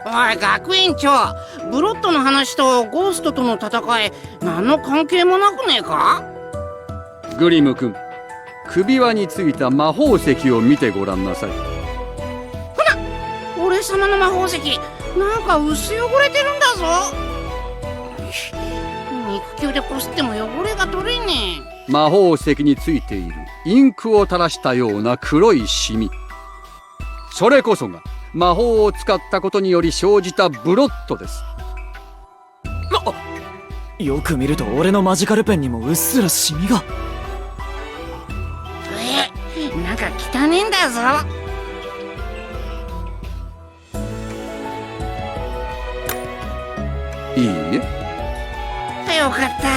おい学園長、ブロットの話とゴーストとの戦い何の関係もなくねえか？グリム君、首輪についた魔法石を見てごらんなさい。俺様の魔法石なんか薄汚れてるんだぞ。肉球でこすっても汚れが取れねえ。魔法石についているインクを垂らしたような黒いシミ、それこそが魔法を使ったことにより生じたブロットです。よく見ると俺のマジカルペンにもうっすらシミが。なんか汚ねえんだぞ。いいえ。よかった。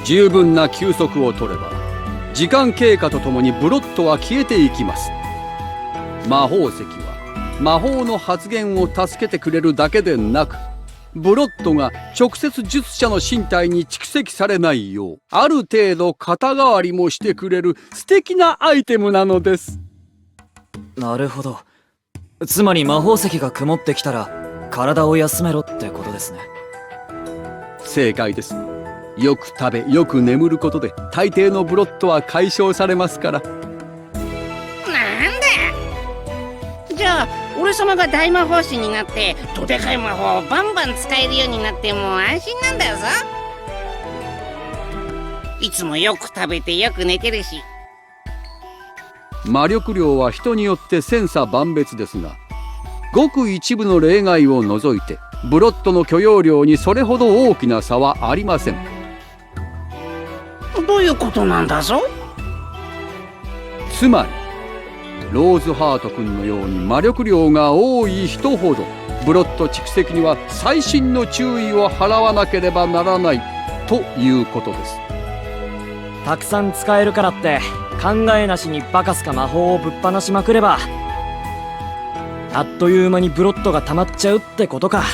十分な休息を取れば時間経過とともにブロットは消えていきます。魔法石は魔法の発現を助けてくれるだけでなく、ブロットが直接術者の身体に蓄積されないようある程度肩代わりもしてくれる素敵なアイテムなのです。なるほど。つまり魔法石が曇ってきたら体を休めろってことですね。正解です。よく食べよく眠ることで大抵のブロットは解消されますから。なんだ。じゃあ俺様が大魔法師になってどでかい魔法をバンバン使えるようになっても安心なんだぞ。いつもよく食べてよく寝てるし。魔力量は人によって千差万別ですが、ごく一部の例外を除いてブロットの許容量にそれほど大きな差はありません。どういうことなんだぞ。つまりローズハート君のように魔力量が多い人ほどブロット蓄積には細心の注意を払わなければならないということです。たくさん使えるからって考えなしにバカすか魔法をぶっ放しまくればあっという間にブロットが溜まっちゃうってことか。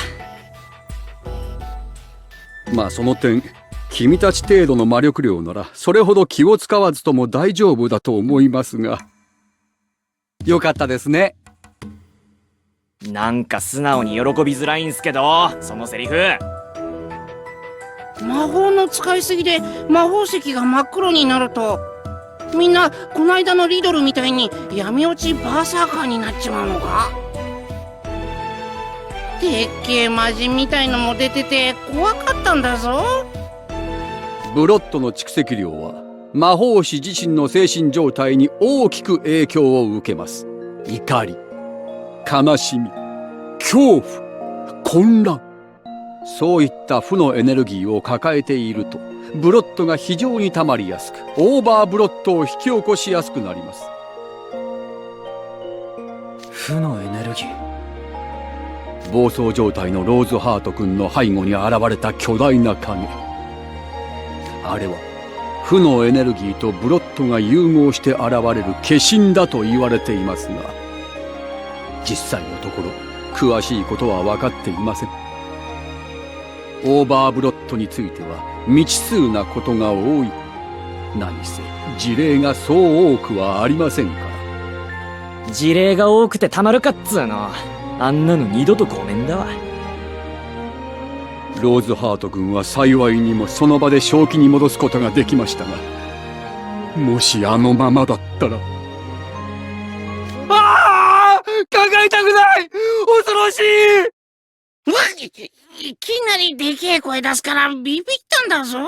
まあその点君たち程度の魔力量ならそれほど気を使わずとも大丈夫だと思いますが。よかったですね。なんか素直に喜びづらいんすけど、そのセリフ。魔法の使いすぎで魔法石が真っ黒になるとみんなこの間のリドルみたいに闇落ちバーサーカーになっちまうのか。でっけえ魔人みたいのも出てて怖かったんだぞ。ブロットの蓄積量は魔法師自身の精神状態に大きく影響を受けます。怒り、悲しみ、恐怖、混乱、そういった負のエネルギーを抱えているとブロットが非常に溜まりやすくオーバーブロットを引き起こしやすくなります。負のエネルギー。暴走状態のローズハート君の背後に現れた巨大な影、あれは負のエネルギーとブロットが融合して現れる化身だと言われていますが、実際のところ詳しいことは分かっていません。オーバーブロットについては未知数なことが多い。何せ事例がそう多くはありませんから。事例が多くてたまるかっつーの。あんなの二度とごめんだわ。ローズハート君は幸いにもその場で正気に戻すことができましたが、もしあのままだったら。ああ、考えたくない、恐ろしい。いきなりでけえ声出すからビビったんだぞ。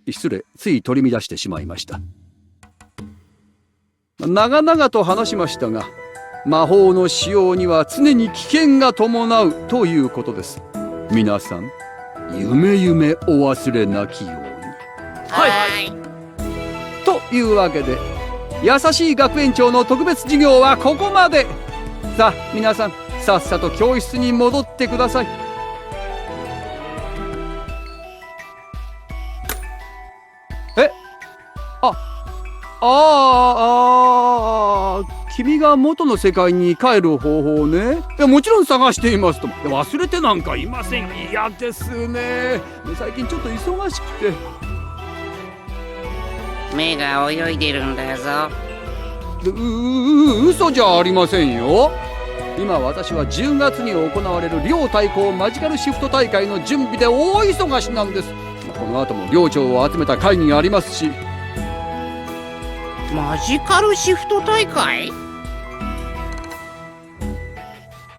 失礼、つい取り乱してしまいました。長々と話しましたが、魔法の使用には常に危険が伴うということです。皆さん、夢夢お忘れなきように。はい。というわけで、優しい学園長の特別授業はここまで。さあ皆さん、さっさと教室に戻ってください。君が元の世界に帰る方法ね。もちろん探していますとも。忘れてなんかいません。嫌ですね。最近ちょっと忙しくて。目が泳いでるんだぞ。嘘じゃありませんよ。今私は10月に行われる両対抗マジカルシフト大会の準備で大忙しなんです。この後も寮長を集めた会議がありますし。マジカルシフト大会？